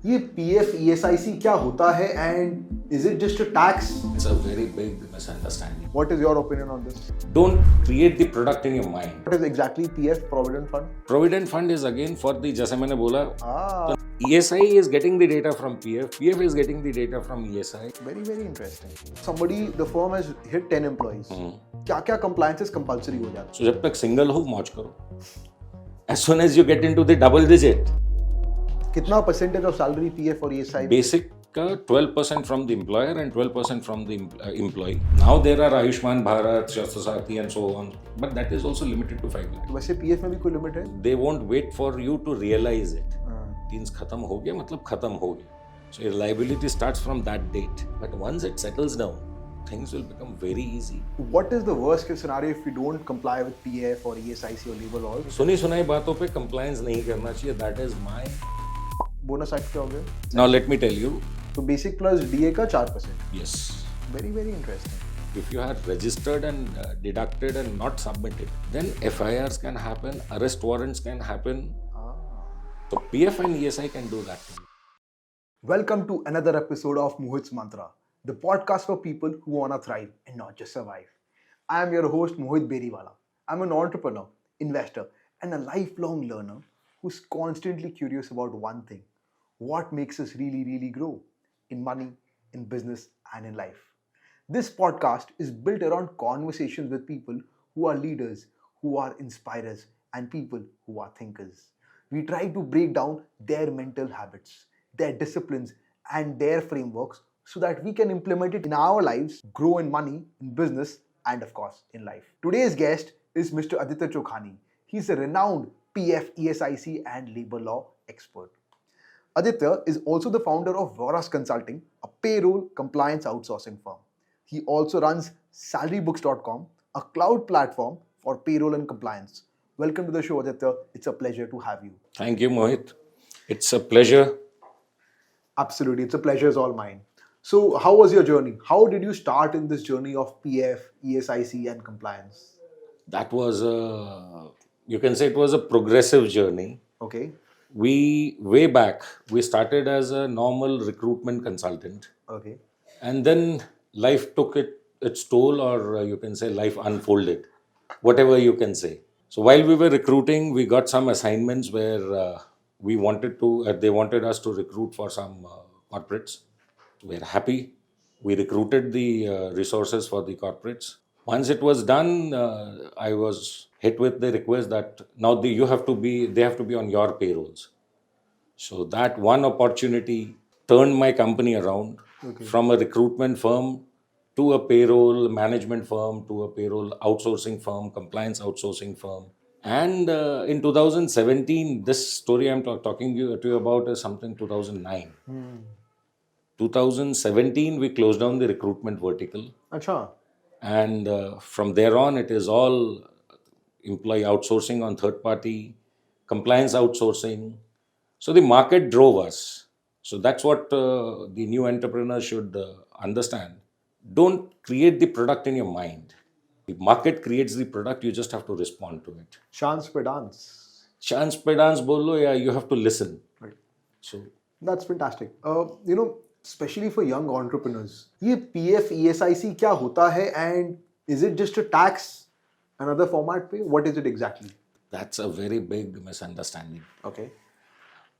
ये PF ESIC क्या होता है and is it just a tax? It's a very big misunderstanding. What is your opinion on this? Don't create the product in your mind. What is exactly PF Provident Fund? Provident fund is again for the, जैसे मैंने बोला, Ah, ESI is getting the data from PF, PF is getting the data from ESI. very interesting. Somebody, the firm has hit 10 employees. क्या क्या compliances compulsory हो जाता So जब तक single हो मौज करो. As soon as you get into the double digit, है? कितना percentage of salary PF और ESI? basic का 12% from the employer and 12% from the employee. Now there are Ayushman Bharat, Shastra Sati and so on, but that is also limited to 5 lakh. वैसे PF में भी कोई limit है? They won't wait for you to realize it. Means खत्म हो गया मतलब खत्म हो गया. So your liability starts from that date. But once it settles down, things will become very easy. What is the worst case scenario if we don't comply with PF or ESIC or labor laws? सुनी सुनाई बातों पे compliance नहीं करना चाहिए. That is my. Bonus act क्या हो गया? Now let me tell you. तो basic plus DA का 4%. Yes. Very interesting. If you had registered and deducted and not submitted, then FIRs can happen, arrest warrants can happen. So PF and ESI can do that too. Welcome to another episode of Mohit's Mantra, the podcast for people who want to thrive and not just survive. I am your host Mohit Beriwala. I'm an entrepreneur, investor, and a lifelong learner who's constantly curious about one thing: what makes us really grow in money, in business, and in life. This podcast is built around conversations with people who are leaders, who are inspirers, and people who are thinkers. We try to break down their mental habits, their disciplines, and their frameworks so that we can implement it in our lives, grow in money, in business, and of course, in life. Today's guest is Mr. Aditya Chokhani. He's a renowned PF, ESIC, and labor law expert. Aditya is also the founder of Voras Consulting, a payroll compliance outsourcing firm. He also runs SalaryBooks.com, a cloud platform for payroll and compliance. Welcome to the show, Aditya. It's a pleasure to have you. Thank you, Mohit. It's a pleasure. Absolutely. It's a pleasure is all mine. So, how was your journey? How did you start in this journey of PF, ESIC, and compliance? That was you can say it was a progressive journey. Okay. Way back, we started as a normal recruitment consultant. Okay. And then life took its toll, or you can say life unfolded, whatever you can say. So while we were recruiting, we got some assignments where they wanted us to recruit for some corporates. We're happy. We recruited the resources for the corporates. Once it was done, I was hit with the request that now they have to be on your payrolls. So that one opportunity turned my company around from a recruitment firm to a payroll management firm to a payroll outsourcing firm, compliance outsourcing firm. And in 2017, this story I'm talking to you about is something 2009. 2017, we closed down the recruitment vertical. Acha. And from there on, it is all employee outsourcing on third party, compliance outsourcing. So the market drove us. So that's what the new entrepreneur should understand. Don't create the product in your mind. The market creates the product, you just have to respond to it. Chance pe dance. Chance pe dance bolo, yeah, you have to listen. Right. So That's fantastic. Especially for young entrepreneurs, ये PF, ESIC क्या होता है and is it just a tax, another format पे? What is it exactly? that's a very big misunderstanding. Okay.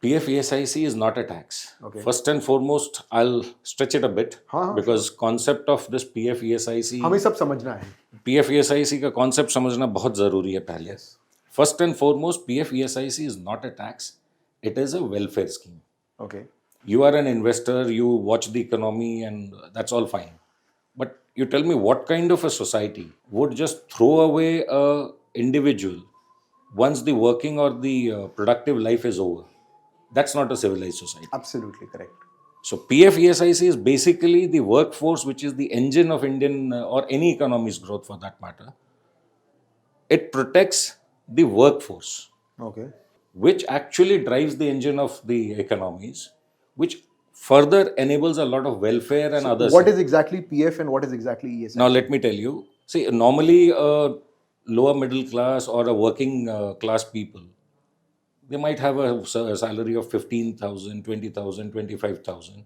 PF ESIC is not a tax. Okay. First and foremost, I'll stretch it a bit because concept of this PF ESIC, हमें सब समझना है. PF ESIC का concept समझना बहुत ज़रूरी है पहले. First and foremost, PF ESIC is not a tax. It is a welfare scheme. Okay. You are an investor, you watch the economy and that's all fine. But you tell me what kind of a society would just throw away a individual once the working or the productive life is over? That's not a civilized society. Absolutely correct. So PF ESIC is basically the workforce, which is the engine of Indian or any economy's growth for that matter. It protects the workforce, Okay. which actually drives the engine of the economies, which further enables a lot of welfare and others. What is exactly PF and what is exactly ESIC? Now let me tell you. See, normally a lower middle class or a working class people they might have a salary of 15,000, 20,000, 25,000.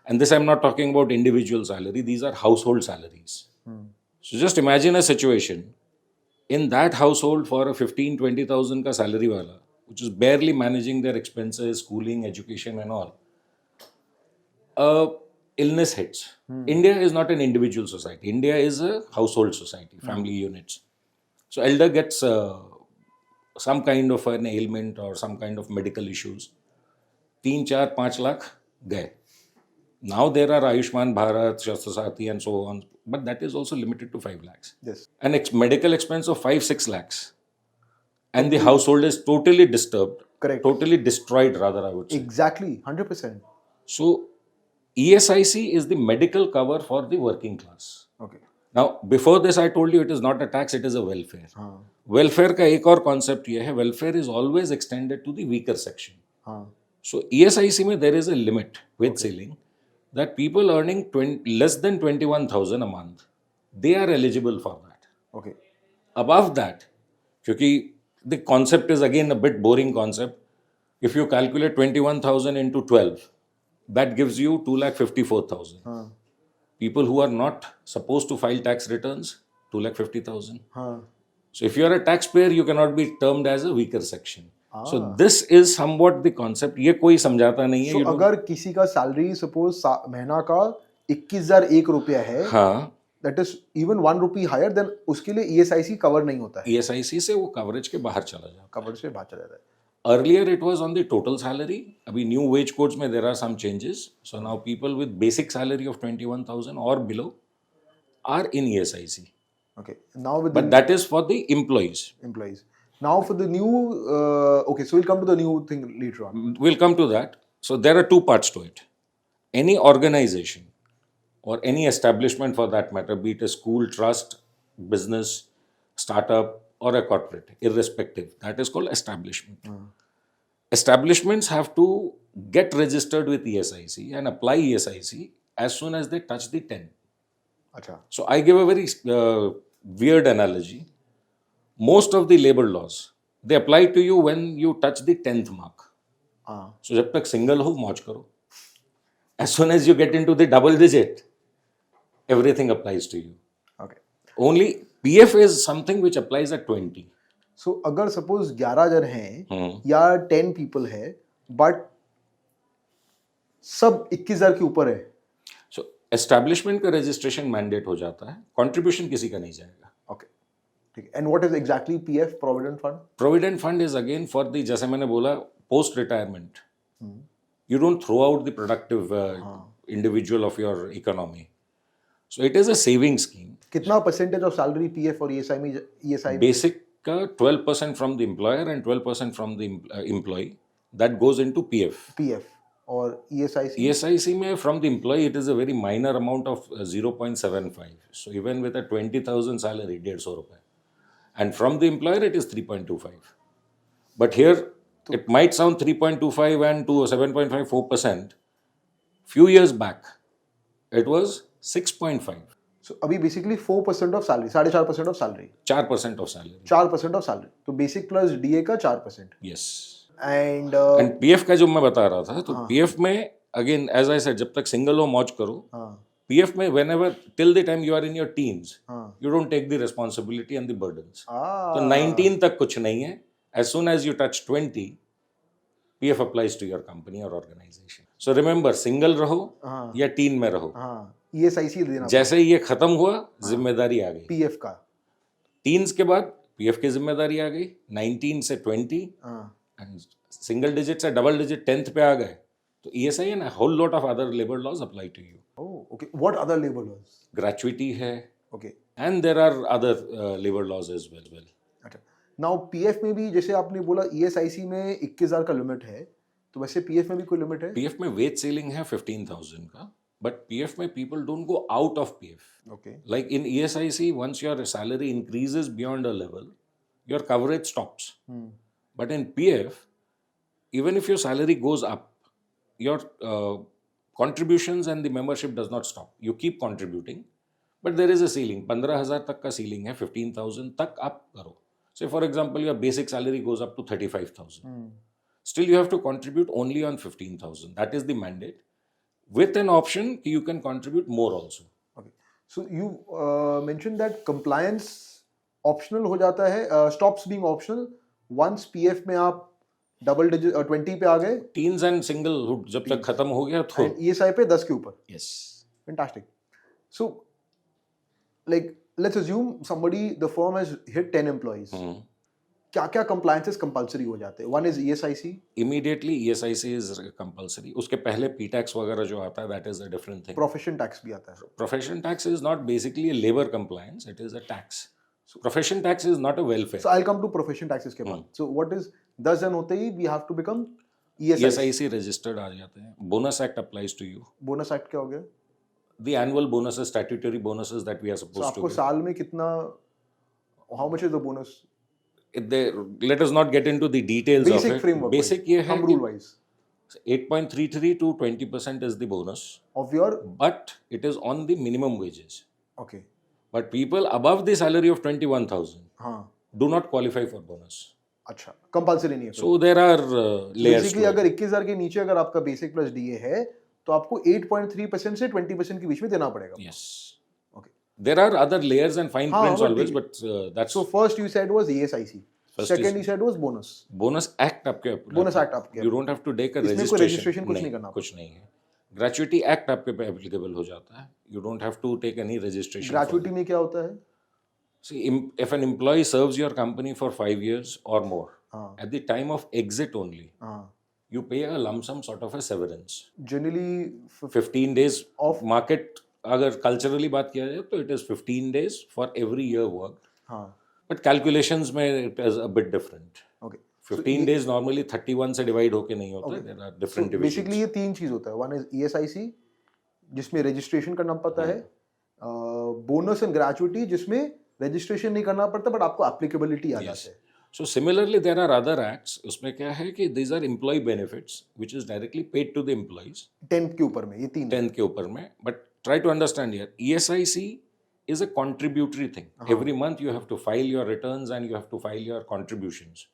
And this I'm not talking about individual salary, these are household salaries. So just imagine a situation in that household for a 15, 20,000 ka salary wala, which is barely managing their expenses, schooling, education and all. Illness hits. India is not an individual society. India is a household society, family units. So elder gets some kind of an ailment or some kind of medical issues. 3, 4, 5 lakh gaye. Now there are Ayushman Bharat, Shastra Sati and so on, but that is also limited to 5 lakhs. Yes. An medical expense of 5, 6 lakhs. And the household is totally disturbed. Correct. Totally destroyed rather, I would say. Exactly. 100%. So ESIC is the medical cover for the working class. Okay. Now, before this, I told you it is not a tax, it is a welfare. Welfare का एक और concept ये है, welfare is always extended to the weaker section. So ESIC में there is a limit with ceiling that people earning less than 21,000 a month, they are eligible for that. Okay. Above that, क्योंकि the concept is again a bit boring concept. If you calculate 21,000 into 12, that gives you 2,54,000. People who are not supposed to file tax returns, 2,50,000. So if you are a taxpayer, you cannot be termed as a weaker section. So this is somewhat the concept. ये कोई समझाता नहीं है. So अगर किसी का salary suppose महीना का 21,001 रुपया है, हाँ, that is even 1 rupee higher, then उसके लिए ESIC कवर नहीं होता है. ESIC से वो कवरेज के बाहर चला जाता है. कवरेज से बाहर चला जाता है. Earlier it was on the total salary. अभी new wage codes में there are some changes. So now people with basic salary of 21,000 or below are in ESIC. Okay. Now with but that is for the employees. Now for the new, okay, so we'll come to the new thing later on. We'll come to that. So there are two parts to it. Any organization or any establishment for that matter, be it a school, trust, business, startup, or a corporate, irrespective, that is called establishment. Establishments have to get registered with ESIC and apply ESIC as soon as they touch the 10. Achha. So I give a very weird analogy. Most of the labor laws, they apply to you when you touch the 10th mark. So जब तक single हो, मौज करो. As soon as you get into the double digit, everything applies to you. Okay. Only PF is something which applies at 20. So अगर suppose 11 जन हैं या 10 people है, but सब 21,000 के ऊपर है. So establishment का registration mandate हो जाता है, contribution किसी का नहीं जाएगा. Okay. And what is exactly PF, Provident Fund? Provident Fund is again for the, जैसे मैंने बोला, post retirement. You don't throw out the productive individual of your economy. So it is a saving scheme. कितना percentage of salary PF और ESI में ESI? Basic का 12% from the employer and 12% from the employee. That goes into PF. PF और ESIC? ESIC में from the employee it is a very minor amount of 0.75. So even with a 20,000 salary, 150 रुपए. And from the employer it is 3.25. But here it might sound 3.25 and to 7.54%. Few years back it was 6.5. So अभी basically 4% of salary, 4.5% of salary. 4% of salary. 4% of salary. तो basic plus DA का 4%. Yes. And PF का जो मैं बता रहा था, तो PF में again as I said, जब तक single हो मौज करो. PF में whenever till the time you are in your teens, you don't take the responsibility and the burdens. तो 19 तक कुछ नहीं है. As soon as you touch 20, PF applies to your company or organization. So remember, single रहो या teen में रहो. ESIC देना. जैसे ही ये खत्म हुआ, जिम्मेदारी आ गई. PF का. Teens के बाद PF की जिम्मेदारी आ गई. 19 से 20 and single digit से double digit 10th पे आ गए. तो ESI and a whole lot of other labor laws apply to you. Oh, okay. What other labor laws? Gratuity है. Okay. And there are other labor laws as well. अच्छा. Now PF में भी जैसे आपने बोला ESIC में 21,000 का limit है, तो वैसे PF में भी कोई लिमिट है? PF में wage ceiling है 15,000 का, but PF में people don't go out of PF. Okay. Like in ESIC, once your salary increases beyond a level, your coverage stops. But in PF, even if your salary goes up, your contributions and the membership does not stop. You keep contributing, but there is a ceiling. 15,000 तक का ceiling है, 15,000 तक आप करो. Say for example, your basic salary goes up to 35,000. Still, you have to contribute only on 15,000. That is the mandate. With an option, you can contribute more also. Okay. So you mentioned that compliance optional हो जाता है, stops being optional once PF में आप double digit 20 पे आ गए Teens and singlehood जब तक खत्म हो गया तो and ESI पे 10 के ऊपर. yes. Fantastic. So, like, let's assume somebody, the firm has hit 10 employees. क्या क्या compliances compulsory हो जाते हैं? One is ESIC. Immediately ESIC is compulsory. उसके पहले P-tax वगैरह जो आता है, that is a different thing. Profession tax भी आता है. Profession tax is not basically a labor compliance, it is a tax. So profession tax is not a welfare. So I'll come to profession taxes के बाद. So what is 10 जन होते ही we have to become ESIC. ESIC registered आ जाते हैं. Bonus Act applies to you. Bonus Act क्या हो गया? The annual bonuses, statutory bonuses that we are So supposed to आपको get. साल में कितना, how much is the bonus? Let us not get into the details of Basic it. framework. Basic ये है Thumb कि rule wise 8.33 to 20% is the bonus, of your. but it is on the minimum wages. Okay. But people above the salary of 21,000 हाँ. do not qualify for bonus. अच्छा. Compulsory नहीं है. So there are layers. Basically to it. अगर 21,000 के नीचे अगर आपका basic plus DA है तो आपको 8.3% से 20% के बीच में देना पड़ेगा. Yes. Okay. There are other layers and fine हाँ, prints but always, the- but that's So first you said was ESIC. First Second is- you said was bonus. bonus act आपके Bonus act आपके You don't have to take a इसमें कोई registration कुछ नहीं करना कुछ नहीं है. Gratuity act आपके पे applicable हो जाता है. You don't have to take any registration. for Gratuity में क्या होता है? that. See, if an employee serves your company for 5 years or more, हाँ. at the time of exit only, हाँ. you pay a lump sum sort of a severance. Generally 15 days Of- of market. अगर culturally बात किया जाए तो it is 15 days for every year worked. हाँ. But calculations में it is a bit different. Okay. 15 days normally 31 से divide होके नहीं होता है. There are different divisions. Basically ये तीन चीज होता है. वन इज ESIC जिसमें रजिस्ट्रेशन करना पड़ता है, बोनस एंड ग्रेचुइटी जिसमें रजिस्ट्रेशन नहीं करना पड़ता बट आपको एप्लीकेबिलिटी आ जाती है. So similarly, there are other acts. उसमें क्या है कि these are employee benefits which is directly paid to the employees. 10th के ऊपर में ये तीन. 10th के ऊपर में. But try to understand here. ESIC is a contributory thing. Every month you have to file your returns and you have to file your contributions.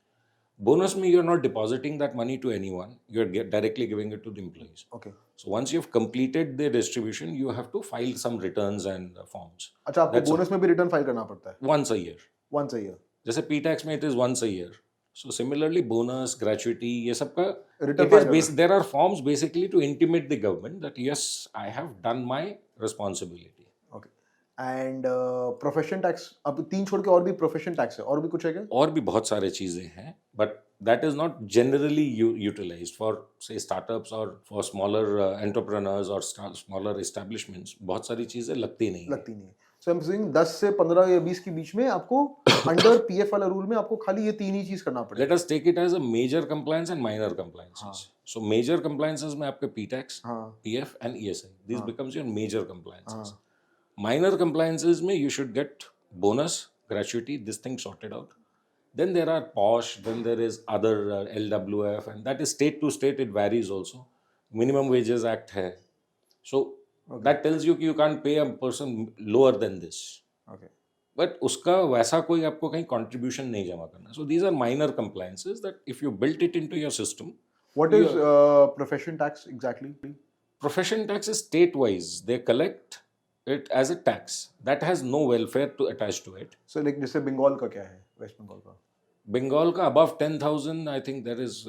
Bonus में you're not depositing that money to anyone. You're directly giving it to the employees. Okay. So once you've completed the distribution, you have to file some returns and forms अच्छा आपको bonus में भी return file करना पड़ता है once a year. Once a year. जैसे P-tax में it is once a year. So similarly, bonus, gratuity, ये सब का Return it file is there are forms basically to intimate the government that yes, I have done my responsibility. Okay. And profession tax अब तीन छोड़ के और भी profession tax है और भी कुछ है क्या? और भी बहुत सारे चीजें हैं, but that is not generally utilized for say startups or for smaller entrepreneurs or smaller establishments. बहुत सारी चीजें लगती नहीं हैं. लगती नहीं है. सो आई एम सेइंग 10 से 15 या 20 के बीच में आपको अंडर पीएफ वाला रूल में आपको खाली ये तीन ही चीज करना पड़ेगा. Let us take it as a major compliance and minor compliances. So major compliances में आपके P-tax, हाँ. PF and ESI. These becomes your major compliances. Minor compliances में you should get bonus, gratuity, this thing sorted out. Then there are POSH, then there is other LWF, and that is state to state, it varies also. Minimum Wages Act है. So that tells you कि you can't pay a person lower than this. Okay. But उसका वैसा कोई आपको कहीं contribution नहीं जमा करना. So these are minor compliances that if you built it into your system. What is profession tax exactly? Profession tax is state-wise. They collect it as a tax. That has no welfare to attach to it. So like जैसे बंगाल का क्या है? Waste Bengal का? Bengal ka above 10,000, I think there is,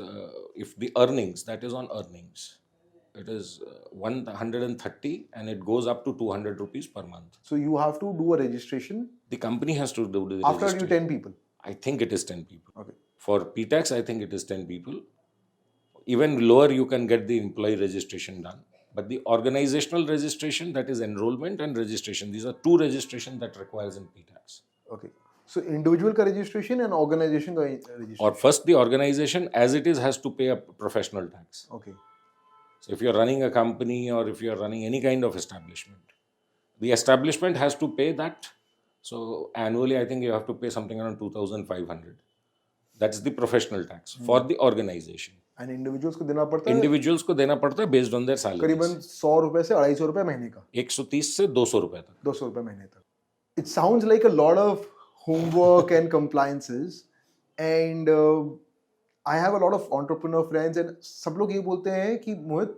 if the earnings, that is on earnings. It is 130 and it goes up to 200 rupees per month. So you have to do a registration The company has to do the after you registration. 10 people. I think it is 10 people. Okay. For P-tax, I think it is 10 people. Even lower, you can get the employee registration done. But the organizational registration, that is enrollment and registration. These are two registrations that requires in P-tax. Okay. So individual का registration and organization का registration. Or first, the organization as it is has to pay a professional tax. Okay. So if you're running a company or if you're running any kind of establishment, the establishment has to pay that. So annually, I think you have to pay something around 2,500. That's the professional tax for the organization. And individuals को देना पड़ता है Individuals को देना पड़ता है based on their salaries. करीबन 100 रुपए से 250 रुपए महीने का. 130 से 200 रुपए तक. 200 रुपए महीने तक. It sounds like a lot of homework and compliances. And I have a lot of entrepreneur friends and सब लोग ये बोलते हैं कि मोहित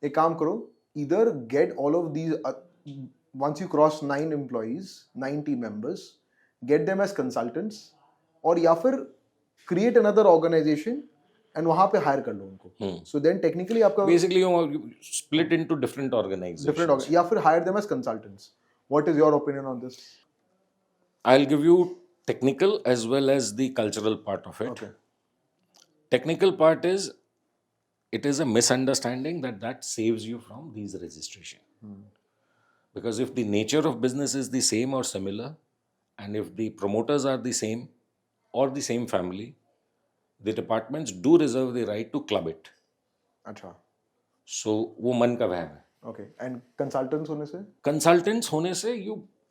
एक काम करो, either get all of these once you cross 9 employees, 9 team members, get them as consultants, और या फिर create another organization and वहाँ पे hire कर लो उनको. So then technically आपका Basically, you split into different organizations. different या फिर hire them as consultants. What is your opinion on this? I'll give you technical as well as the cultural part of it. Okay. Technical part is it is a misunderstanding that saves you from these registration. Because if the nature of business is the same or similar, and if the promoters are the same or the same family, the departments do reserve the right to club it. अच्छा. So वो मन का वहम है. Okay. And consultants होने से? Consultants होने से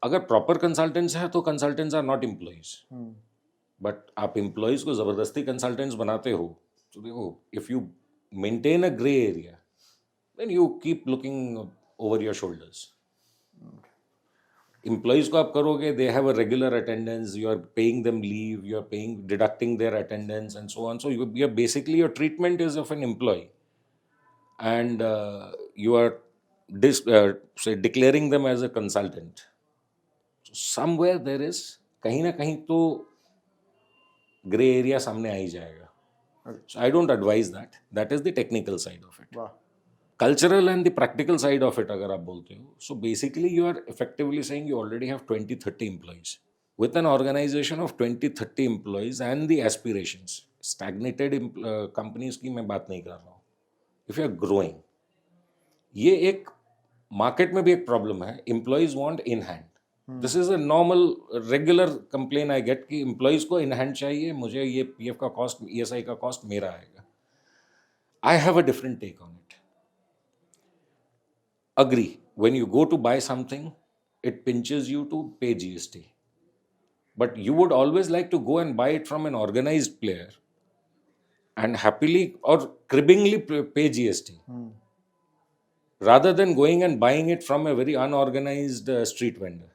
अगर प्रॉपर कंसल्टेंट्स है तो consultants are not employees. But आप एम्प्लॉइज को जबरदस्ती कंसल्टेंट्स बनाते हो तो देखो, if you maintain a grey area then you keep looking over your shoulders. Employees को आप करोगे, they have a regular attendance, you are paying them leave, you are paying deducting their attendance and so on. So you are basically your treatment is of an employee and you are say declaring them as a consultant. So somewhere there is कहीं ना कहीं तो gray area सामने आ ही जाएगा. So I don't advise that. That is the technical side of it. वाह. Cultural and the practical side of it अगर आप बोलते हो, so basically you are effectively saying you already have 20-30 employees. With an organization of 20-30 employees and the aspirations, stagnated companies की मैं बात नहीं कर रहा हूँ. If you are growing, ये एक मार्केट में भी एक प्रॉब्लम है. Employees want in hand. This is a normal regular complain I get कि एम्प्लॉइज को इन हैंड चाहिए, मुझे ये पीएफ का कॉस्ट, ईएसआई का कॉस्ट मेरा आएगा. I have a different take on it. Agree, when you go to buy something it pinches you to pay GST, but you would always like to go and buy it from an organised player and happily or cribbingly pay GST rather than going and buying it from a very unorganized street vendor.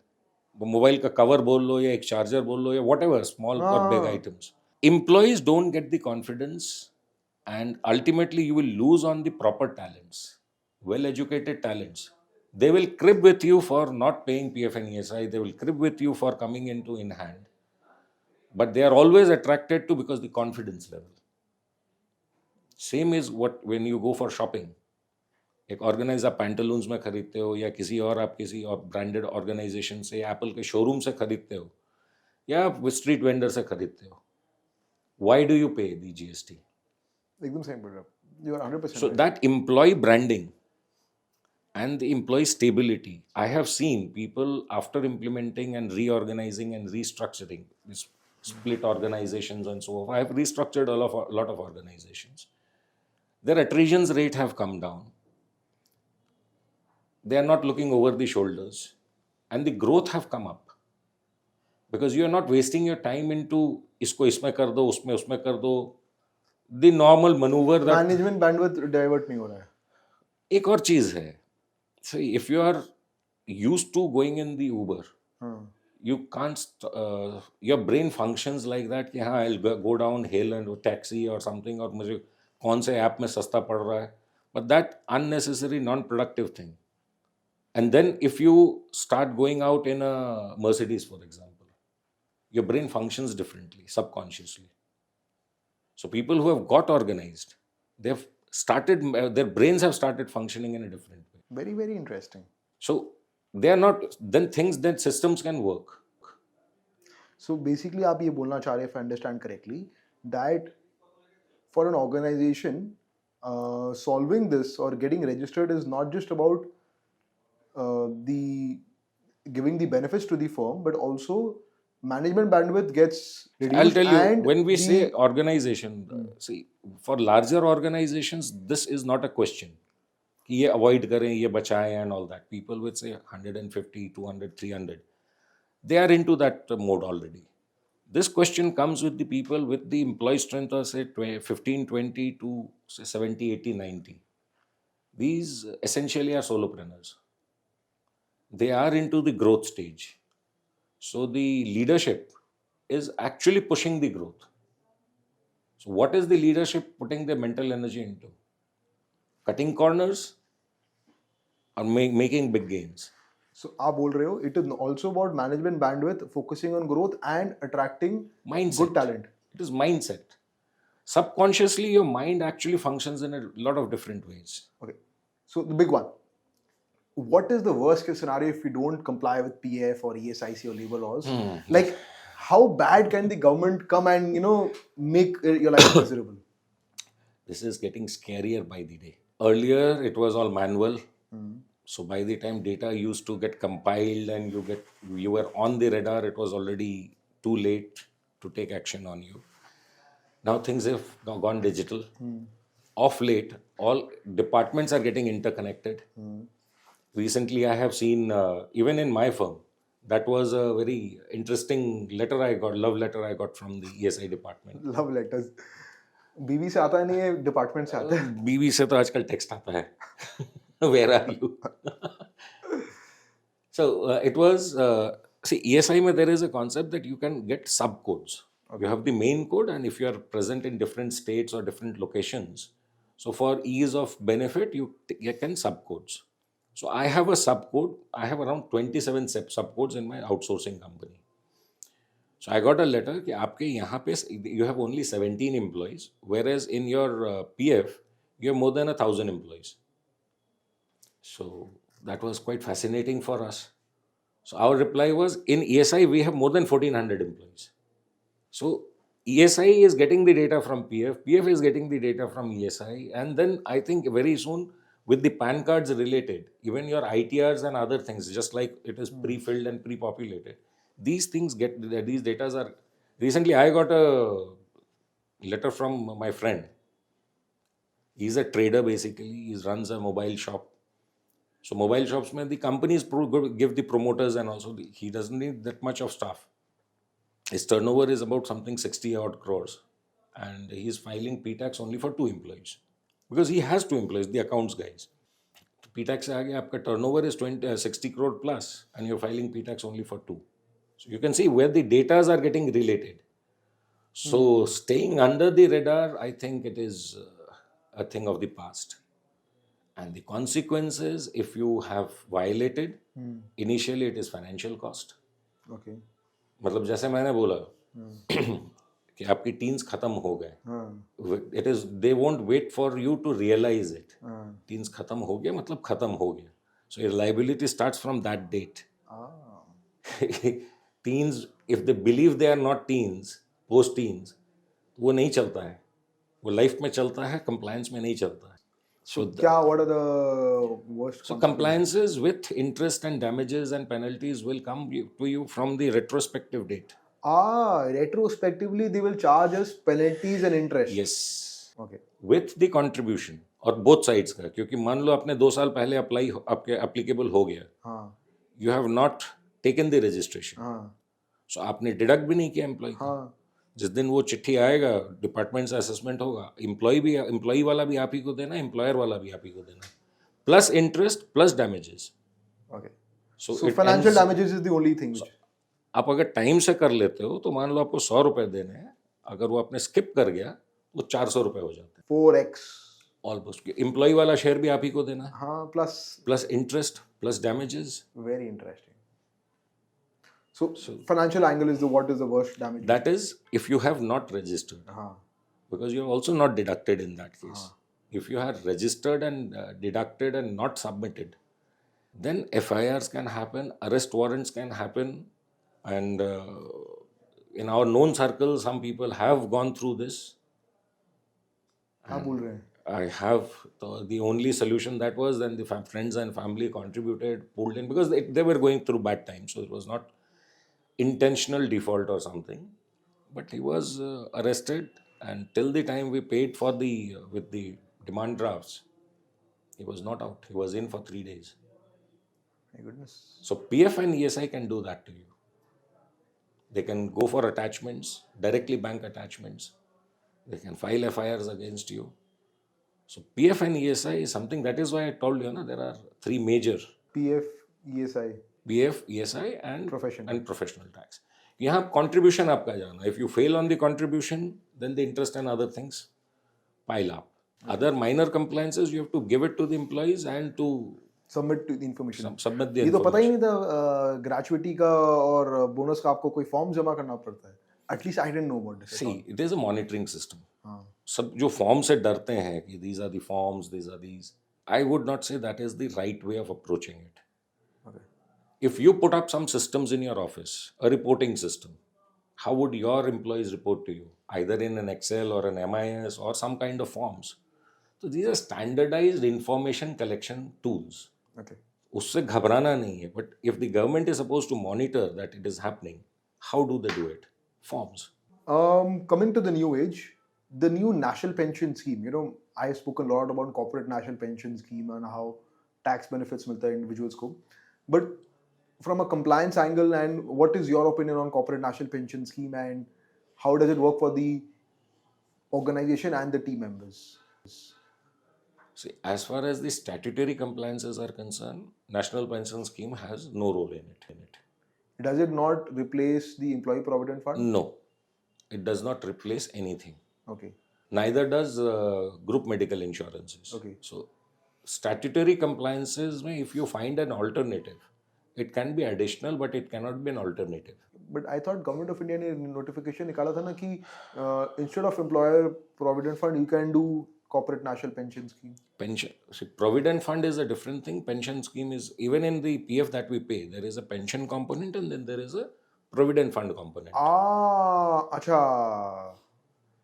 Mobile ka cover बोल लो या एक charger बोल लो या whatever small or big items. Employees don't get the confidence and ultimately you will lose on the proper talents, well-educated talents. They will crib with you for not paying PF and ESI. They will crib with you for coming into in hand. But they are always attracted to because the confidence level. Same is what when you go for shopping. एक organise आप पैंटलून्स में खरीदते हो या किसी और आप किसी और ब्रांडेड ऑर्गेनाइजेशन से, एप्पल के शोरूम से खरीदते हो या आप स्ट्रीट वेंडर से खरीदते हो, व्हाई डू यू पे द जीएसटी? एकदम सही बोल रहे हो. You are 100% So right. that employee branding and the employee stability, I have seen people after implementing and reorganizing and restructuring this split organizations and so on. I have restructured a lot of organizations. Their attrition rate have come down. They are not looking over the shoulders, and the growth have come up because you are not wasting your time into इसको इसमें कर दो, उसमें कर दो. The normal maneuver that Management bandwidth divert नहीं हो रहा है. एक और चीज है. So if you are used to going in the Uber, you can't your brain functions like that कि हाँ I'll go down, hail and taxi or something, और मुझे कौन से ऐप में सस्ता पड़ रहा है. But that unnecessary non-productive thing. And then if you start going out in a Mercedes, for example, your brain functions differently, subconsciously. So people who have got organized, they've started, their brains have started functioning in a different way. Very, very interesting. So they are not, then things, then systems can work. So basically आप ये बोलना चाह रहे हैं, if I understand correctly, that for an organization, solving this or getting registered is not just about the giving the benefits to the firm, but also management bandwidth gets reduced. I'll tell you, and when we say organization, see, for larger organizations, this is not a question. कि ये avoid करें, ये बचाएं and all that. People with say 150, 200, 300, they are into that mode already. This question comes with the people with the employee strength of say 15, 20 to say 70, 80, 90. These essentially are solopreneurs. They are into the growth stage. So the leadership is actually pushing the growth. So what is the leadership putting their mental energy into? Cutting corners or making big gains? So आप बोल रहे हो it is also about management bandwidth, focusing on growth and attracting Mindset. good talent. It is mindset. Subconsciously, your mind actually functions in a lot of different ways. Okay. So the big one. What is the worst case scenario if you don't comply with PF or ESIC or labor laws? Like, how bad can the government come and make your life miserable? This is getting scarier by the day. Earlier, it was all manual. So by the time data used to get compiled and you were on the radar, it was already too late to take action on you. Now things have gone digital. Of late, all departments are getting interconnected. Recently, I have seen, even in my firm, that was a very interesting love letter I got from the ESI department. Love letters. बीवी से आता नहीं है, department से आता है. बीवी से तो आजकल टेक्स्ट आता है. Where are you? So it was, see, ESI mein there is a concept that you can get subcodes. You have the main code, and if you are present in different states or different locations, so for ease of benefit, you can subcodes. So I have a subcode. I have around 27 subcodes in my outsourcing company. So I got a letter कि आपके यहाँ पे you have only 17 employees, whereas in your PF you have more than 1,000 employees. So that was quite fascinating for us. So our reply was, in ESI we have more than 1,400 employees. So ESI is getting the data from PF, PF is getting the data from ESI, and then I think very soon with the PAN cards related, even your ITRs and other things, just like it is pre-filled and pre-populated, these data are. Recently I got a letter from my friend. He's a trader basically. He runs a mobile shop. So mobile shops, the companies give the promoters, and also he doesn't need that much of staff. His turnover is about something 60 odd crores, and he's filing P-tax only for 2 employees because he has 2 employees, the accounts guys. P-tax से आगे आपका turnover is 60 crore plus, and you're filing P-tax only for 2. So you can see where the datas are getting related. So staying under the radar, I think it is a thing of the past. And the consequences, if you have violated, initially it is financial cost. Okay. मतलब जैसे मैंने बोला कि आपकी teens खत्म हो गए. It is, they won't wait for you to realize it. Teens खत्म हो गया मतलब खत्म हो गया. So your liability starts from that date. Teens, if they believe they are not teens, post teens, वो नहीं चलता है. वो लाइफ में चलता है, compliance में नहीं चलता है. So what are the worst? So compliances with interest and damages and penalties will come to you from the retrospective date. Retrospectively they will charge us penalties and interest. Yes. Okay. With the contribution और both sides का, क्योंकि मान लो आपने 2 साल पहले आपके applicable हो गया. You have not taken the registration. So आपने deduct भी नहीं किया employee. जिस दिन वो चिट्ठी आएगा, डिपार्टमेंट से असेसमेंट होगा, एम्प्लॉई वाला भी आप ही को देना, एम्प्लॉयर वाला भी आप ही को देना, plus interest plus damages. Okay. So financial damages is the only thing. आप अगर टाइम से कर लेते हो तो मान लो आपको 100 रुपए देने हैं, अगर वो आपने स्किप कर गया तो 400 रुपए हो जाते हैं. 4x almost. एम्प्लॉई वाला शेयर भी आप ही को देना. हाँ, plus interest plus damages. Very interesting. So financial angle is what is the worst damage? That is if you have not registered. Because you have also not deducted in that case. If you have registered and deducted and not submitted, then FIRs can happen, arrest warrants can happen, and in our known circle, some people have gone through this. I have the only solution that was then the friends and family contributed, pulled in, because they were going through bad times, so it was not intentional default or something, but he was arrested, and till the time we paid for with the demand drafts, he was not out. He was in for 3 days. My goodness. So PF and ESI can do that to you. They can go for attachments, directly bank attachments. They can file FIRs against you. So PF and ESI is something, that is why I told you, there are 3 major. PF, ESI. PF, ESI and professional professional tax. यहाँ contribution आपका जाना, if you fail on the contribution then the interest and other things pile up. Other minor compliances you have to give it to the employees and to submit the information. submit the ये तो पता ही information. नहीं था gratuity का और bonus का आपको कोई फॉर्म जमा करना पड़ता है. At least I didn't know about this. See, it is a monitoring system. हाँ. सब जो फॉर्म से डरते हैं कि these are the forms, these are these, I would not say that is the right way of approaching it. Okay. If you put up some systems in your office, a reporting system, how would your employees report to you? Either in an Excel or an MIS or some kind of forms. So these are standardized information collection tools. Okay. उससे घबराना नहीं है. But if the government is supposed to monitor that it is happening, how do they do it? Forms. Coming to the new age, the new national pension scheme. You know, I have spoken a lot about corporate national pension scheme and how tax benefits मिलता है individuals को. But from a compliance angle, and what is your opinion on corporate national pension scheme and how does it work for the organization and the team members? See, as far as the statutory compliances are concerned, National Pension Scheme has no role in it. Does it not replace the employee provident fund? No, it does not replace anything. Okay. Neither does group medical insurances. Okay. So, statutory compliances, mein, if you find an alternative, it can be additional, but it cannot be an alternative. But I thought Government of India ने notification निकाला था ना कि instead of employer provident fund, you can do corporate national pension scheme. Pension, see, provident fund is a different thing. Pension scheme is, even in the PF that we pay, there is a pension component and then there is a provident fund component. अच्छा.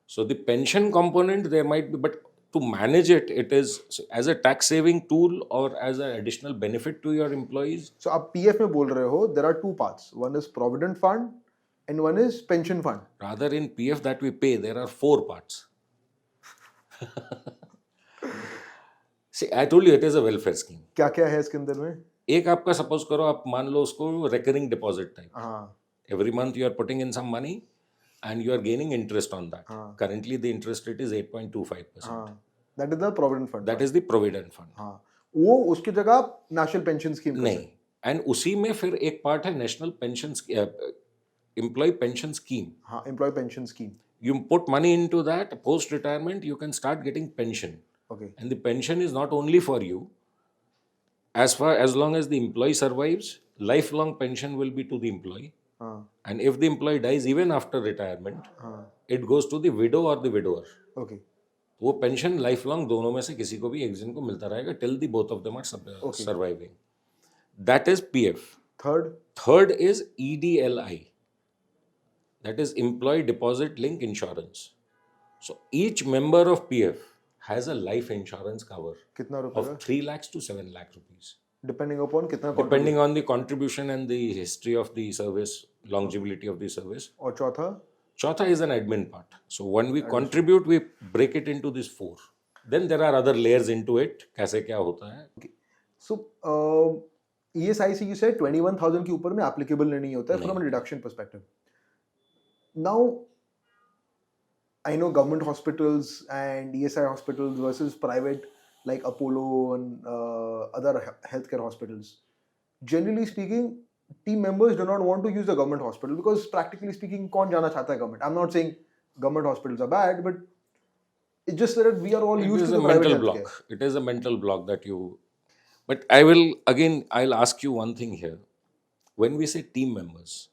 So the pension component there might be, but to manage it, it is as a tax saving tool or as an additional benefit to your employees. So आप PF में बोल रहे हो, there are two parts. One is provident fund and one is pension fund. Rather, in PF that we pay, there are 4 parts. See, I told you it is a welfare scheme. क्या क्या है इसके अंदर में? एक आपका suppose करो, आप मान लो उसको recurring deposit type. हाँ. Every month you are putting in some money and you are gaining interest on that. Currently the interest rate is 8.25%. हाँ. That is the provident fund. That is the provident fund. हाँ. वो उसकी जगह आप national pension scheme नहीं. And उसी में फिर एक पार्ट है national pension employ pension scheme. हाँ, employ pension scheme. You put money into that, post retirement you can start getting pension. Okay. And the pension is not only for you. As long as the employee survives, lifelong pension will be to the employee. And if the employee dies even after retirement, it goes to the widow or the widower. Okay. वो pension lifelong दोनों में से किसी को भी एक जन को मिलता रहेगा till the both of them are surviving. That is PF. Third is EDLI. That is Employee Deposit Link Insurance. So each member of PF has a life insurance cover कितना रुपए of 3 lakhs to 7 lakh rupees. Depending upon कितना Depending on the contribution and the history of the service, longevity of the service. और चौथा? Chauथा is an admin part. So when we contribute, we break it into these 4. Then there are other layers into it. कैसे क्या होता है? Okay. So ESIC you said 21,000 के ऊपर में applicable नहीं होता है from a deduction perspective. Now I know government hospitals and ESI hospitals versus private like Apollo and other healthcare hospitals. Generally speaking, team members do not want to use the government hospital because practically speaking, कौन जाना चाहता है government? I'm not saying government hospitals are bad, but it's just that we are all used to the private healthcare. It is a mental block that you. But I'll ask you one thing here. When we say team members,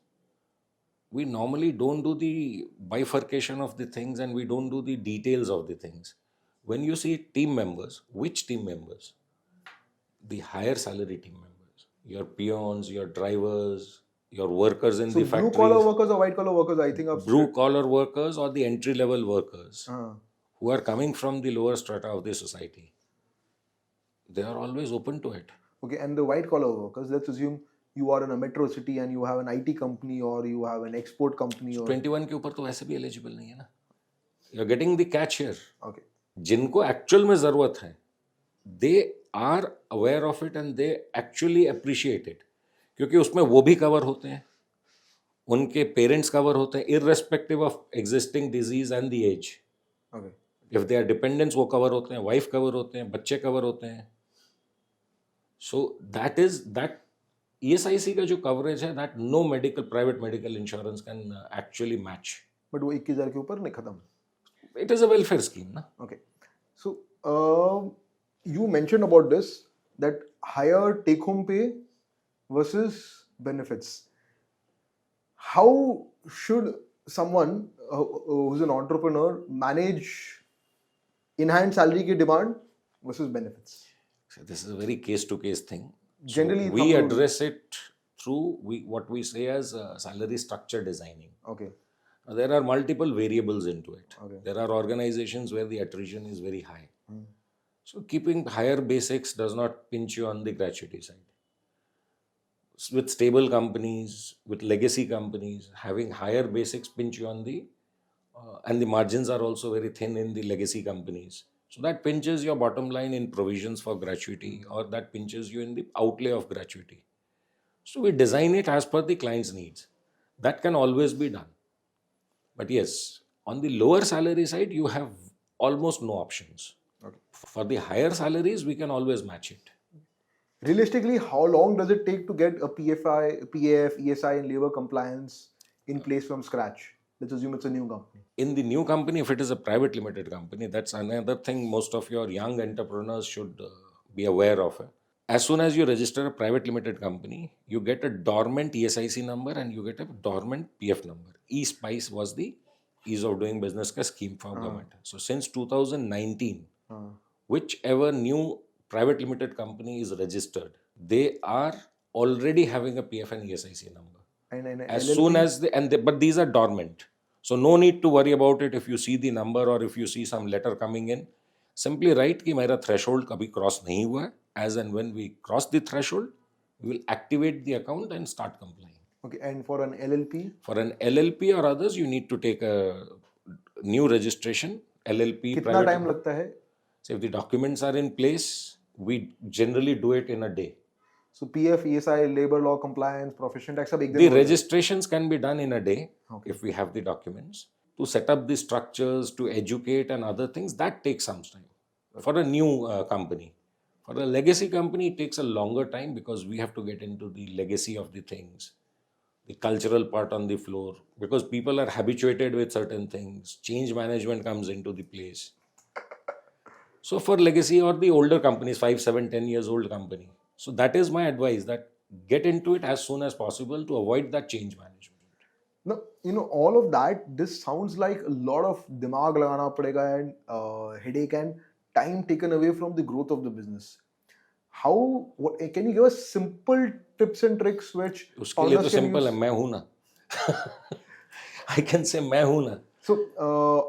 we normally don't do the bifurcation of the things and we don't do the details of the things. When you see team members, which team members? The higher salary team members. Your peons, your drivers, your workers in the factories. Blue collar workers or white collar workers, I think. Blue collar workers or the entry level workers who are coming from the lower strata of the society. They are always open to it. Okay, and the white collar workers, let's assume you are in a metro city and you have an IT company or you have an export company. So 21 के ऊपर तो वैसे भी eligible नहीं है ना. You're getting the catch here. Okay. जिनको actual में ज़रूरत है, they are aware of it and they actually appreciate it. क्योंकि उसमें वो भी cover होते हैं, उनके parents cover होते हैं, irrespective of existing disease and the age. Okay. If they are dependents, वो cover होते हैं, wife cover होते हैं, बच्चे cover होते हैं. So that ESIC का जो कवरेज है that no medical private medical insurance can actually match. But वो 21,000 के ऊपर नहीं खत्म. It is a welfare scheme ना. Okay. So, you mentioned about this, that higher take home pay versus benefits. How should someone who's an entrepreneur manage in hand salary ki demand versus benefits? So this is a very case to case thing. So Generally, we thumb rule. address it through what we say as salary structure designing. Okay. There are multiple variables into it. Okay. There are organizations where the attrition is very high. So keeping higher basics does not pinch you on the gratuity side. With stable companies, with legacy companies, having higher basics pinch you on the, and the margins are also very thin in the legacy companies. So that pinches your bottom line in provisions for gratuity, or that pinches you in the outlay of gratuity. So we design it as per the client's needs. That can always be done. But yes, on the lower salary side, you have almost no options. Okay. For the higher salaries, we can always match it. Realistically, how long does it take to get a PAF, ESI, and labor compliance in place from scratch? Let's assume it's a new company. In the new company, if it is a private limited company, that's another thing most of your young entrepreneurs should be aware of. As soon as you register a private limited company, you get a dormant ESIC number and you get a dormant PF number. eSpice was the ease of doing business ka scheme for government. So since 2019, whichever new private limited company is registered, they are already having a PF and ESIC number. And As LLP? soon as but these are dormant. So no need to worry about it if you see the number or if you see some letter coming in. Simply write कि मेरा threshold कभी cross नहीं हुआ है. As and when we cross the threshold, we will activate the account and start complying. Okay, and for an LLP? For an LLP or others, you need to take a new registration. LLP कितना private. time लगता है? So if the documents are in place, we generally do it in a day. So PF, ESI, labor law compliance, profession tax, सब एक दिन The हो जाए. registrations can be done in a day Okay. if we have the documents. To set up the structures, to educate and other things, that takes some time for a new company. For a legacy company, it takes a longer time because we have to get into the legacy of the things, the cultural part on the floor, because people are habituated with certain things. Change management comes into the place. So for legacy or the older companies, 5, 7, 10 years old company. So that is my advice, that get into it as soon as possible to avoid that change management. No, all of that, this sounds like a lot of dimag lagana padega and headache and time taken away from the growth of the business. Can you give us simple tips and tricks which उसके लिए तो founders can simple है, use? मैं हूं ना. I can say मैं हूं ना. So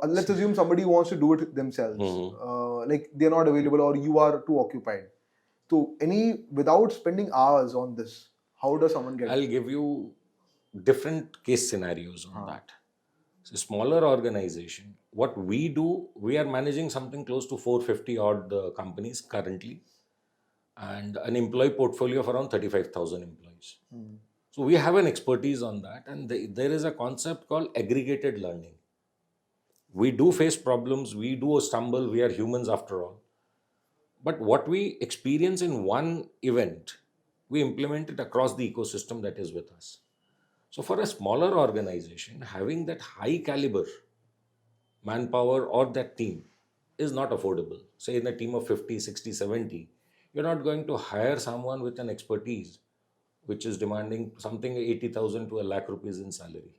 let's assume somebody wants to do it themselves. Like they're not available or you are too occupied. So without spending hours on this, how does someone get it? I'll give you different case scenarios on that. So smaller organization, what we do, we are managing something close to 450 odd companies currently, and an employee portfolio of around 35,000 employees. So we have an expertise on that, and there is a concept called aggregated learning. We do face problems, we do stumble, we are humans after all. But what we experience in one event, we implement it across the ecosystem that is with us. So for a smaller organization, having that high caliber manpower or that team is not affordable. Say in a team of 50, 60, 70, you're not going to hire someone with an expertise which is demanding something 80,000 to a lakh rupees in salary.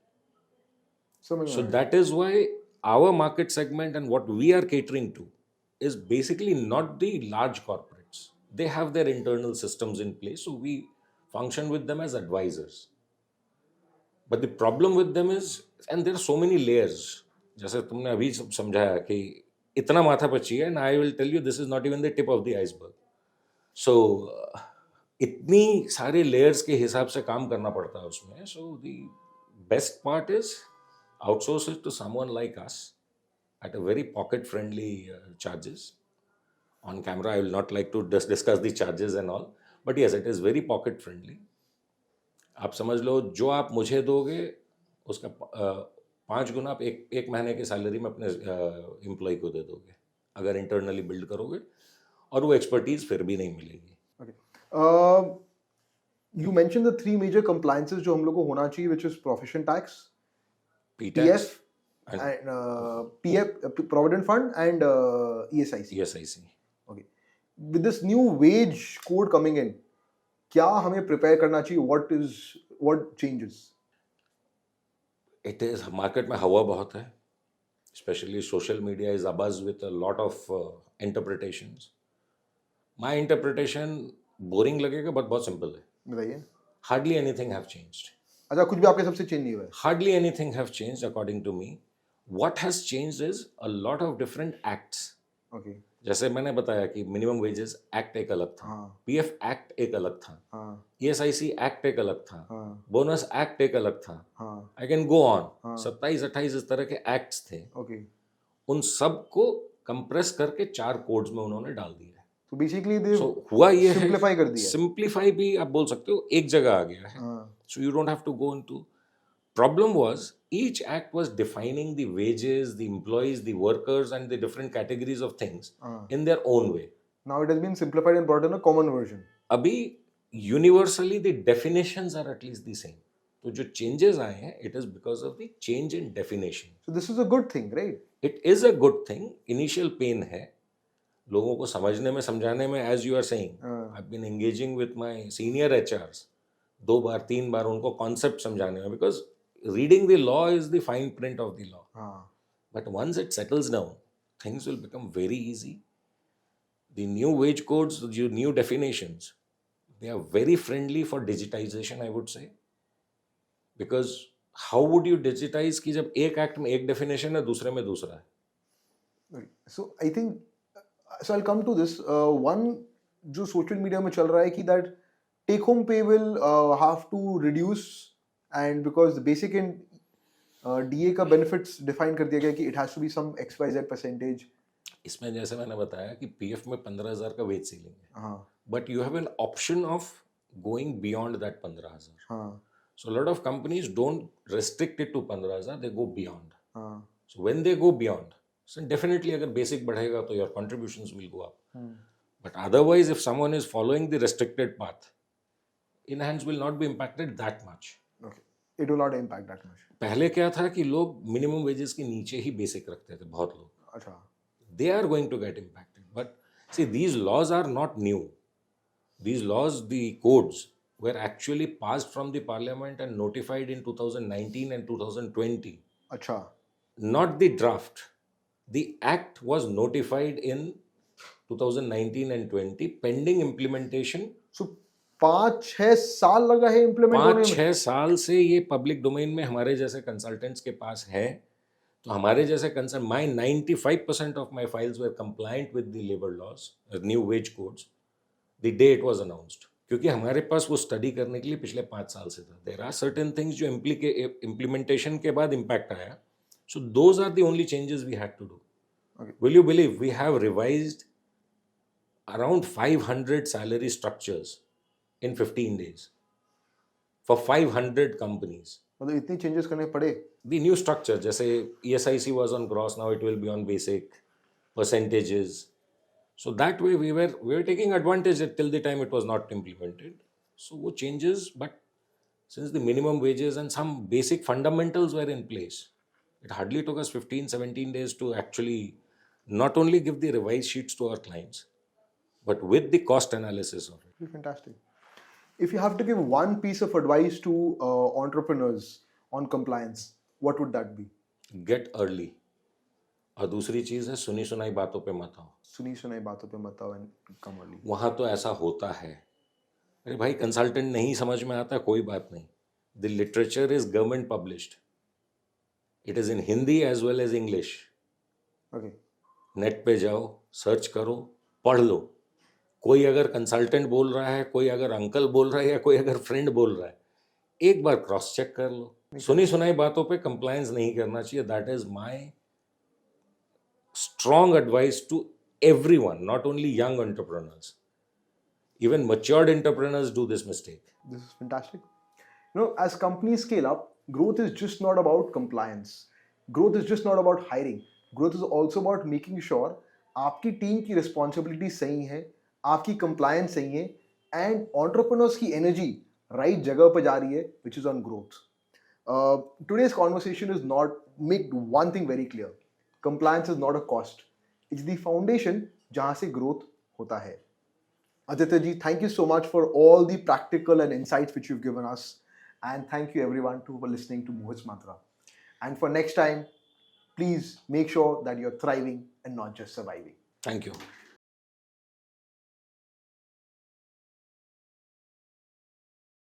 So that is why our market segment and what we are catering to is basically not the large corporates. They have their internal systems in place, so we function with them as advisors. But the problem with them is, and there are so many layers. जैसे तुमने अभी समझाया कि इतना माथा पची है, and I will tell you this is not even the tip of the iceberg. So इतनी सारे layers के हिसाब से काम करना पड़ता है उसमें. So the best part is outsource it to someone like us at a very pocket-friendly charges. On camera, I will not like to discuss the charges and all, but yes, it is very pocket-friendly. आप समझ लो जो आप मुझे दोगे उसका 5 गुना आप एक महीने की सैलरी में अपने एम्प्लॉय को दे दोगे अगर इंटरनली बिल्ड करोगे, और वो एक्सपर्टीज फिर भी नहीं मिलेगी. Okay. You mentioned the three major compliances जो हम लोग को होना चाहिए, which is profession tax, PTAX PF, and PF, Provident Fund, and ESIC. ESIC. Okay. With this new wage code coming in, क्या हमें prepare करना चाहिए? What changes? It is market में हवा बहुत है, especially social media is abuzz with a lot of interpretations. My interpretation boring लगेगा but बहुत simple है. बताइए. Hardly anything have changed. अच्छा, कुछ भी आपके सबसे चेंज नहीं हुआ है? Hardly anything have changed according to me. What has changed is a lot of different acts. Okay. जैसे मैंने बताया कि मिनिमम वेजेस एक्ट एक अलग था, हाँ. पीएफ एक्ट एक अलग था, हाँ. ईएसआईसी एक्ट एक अलग था, हाँ. बोनस एक्ट एक अलग था. हाँ. I can go on. हाँ. 27-28 इस तरह के एक्ट्स थे. Okay. उन सब को कंप्रेस करके 4 कोड्स में उन्होंने डाल दिया है. तो बेसिकली दे हुआ ये है, सिंपलीफाई कर दिया. सिंपलीफाई भी आप बोल सकते हो, एक जगह आ गया है. हाँ. So you don't have to go into. Problem was each act was defining the wages, the employees, the workers, and the different categories of things in their own way. Now it has been simplified and brought in a common version. अभी universally the definitions are at least the same. तो जो changes आए हैं, it is because of the change in definition. So this is a good thing, right? It is a good thing. Initial pain है, लोगों को समझने में समझाने में, as you are saying, I've been engaging with my senior HRs 2 बार 3 बार उनको concept समझाने में, because reading the law is the fine print of the law. But once it settles down, things will become very easy. The new wage codes, the new definitions, they are very friendly for digitization, I would say. Because how would you digitize कि जब एक act में एक definition है, दूसरे में दूसरा है. So I think, so I'll come to this. One जो social media में चल रहा है कि that take home pay will have to reduce, and because the basic and DA का benefits define कर दिया गया कि it has to be some XYZ percentage. इसमें जैसे मैंने बताया कि पीएफ में 15,000 का वेज सीलिंग है. हाँ. But you have an option of going beyond that 15,000. हाँ. So a lot of companies don't restrict it to 15,000, they go beyond. हाँ. So when they go beyond, so definitely अगर basic बढ़ेगा तो your contributions will go up. But otherwise, if someone is following the restricted path, in-hands will not be impacted that much. Okay. It will not impact that much. पहले क्या था कि लोग minimum wages के नीचे ही basic रखते थे, बहुत लोग. अच्छा. They are going to get impacted. But see, these laws are not new. These laws, the codes, were actually passed from the parliament and notified in 2019 and 2020. अच्छा. Not the draft. The act was notified in 2019 and 20 pending implementation. So 5-6 साल लगा है implement होने में. 5-6 साल से ये public domain में हमारे जैसे कंसल्टेंट्स के पास है. तो हमारे जैसे consult, my 95% of my files were compliant with the labor laws, new wage codes, the day it was announced. क्योंकि हमारे पास वो स्टडी करने के लिए पिछले 5 साल से था. There are certain things जो implementation के बाद impact आया. So those are the only changes we had to do. Okay. Will you believe we have revised around 500 salary structures in 15 days for 500 companies. मतलब इतनी changes करने पड़े. The new structure, जैसे ESIC was on gross, now it will be on basic, percentages. So that way we were taking advantage till the time it was not implemented. So वो changes, but since the minimum wages and some basic fundamentals were in place, it hardly took us 15-17 days to actually not only give the revised sheets to our clients, but with the cost analysis of it. Fantastic. If you have to give one piece of advice to entrepreneurs on compliance, what would that be? Get early. और दूसरी चीज है, सुनी सुनाई बातों पे मत आओ. सुनी सुनाई बातों पे मत आओ and come early. वहाँ तो ऐसा होता है. अरे भाई, कंसल्टेंट नहीं समझ में आता, कोई बात नहीं. The literature is government published. It is in Hindi as well as English. Okay. Net पे जाओ, सर्च करो, पढ़ लो. कोई अगर कंसल्टेंट बोल रहा है, कोई अगर अंकल बोल रहा है, या कोई अगर फ्रेंड बोल रहा है, एक बार क्रॉस चेक कर लो. सुनी सुनाई बातों पे कंप्लायंस नहीं करना चाहिए. That is my strong advice to everyone, not only young entrepreneurs. Even matured entrepreneurs do this mistake. This is fantastic. You know, as companies scale up, growth is just not about compliance. Growth is just not about hiring. Growth is also about making sure आपकी team की responsibility सही है, आपकी compliance सही है, and entrepreneurs की energy right जगह पर जा रही है, which is on growth. Today's conversation is not make one thing very clear. Compliance is not a cost. It's the foundation जहाँ से growth होता है. Aditya ji, thank you so much for all the practical and insights which you've given us. And thank you everyone for listening to Mohit's Mantra. And for next time, please make sure that you're thriving and not just surviving. Thank you.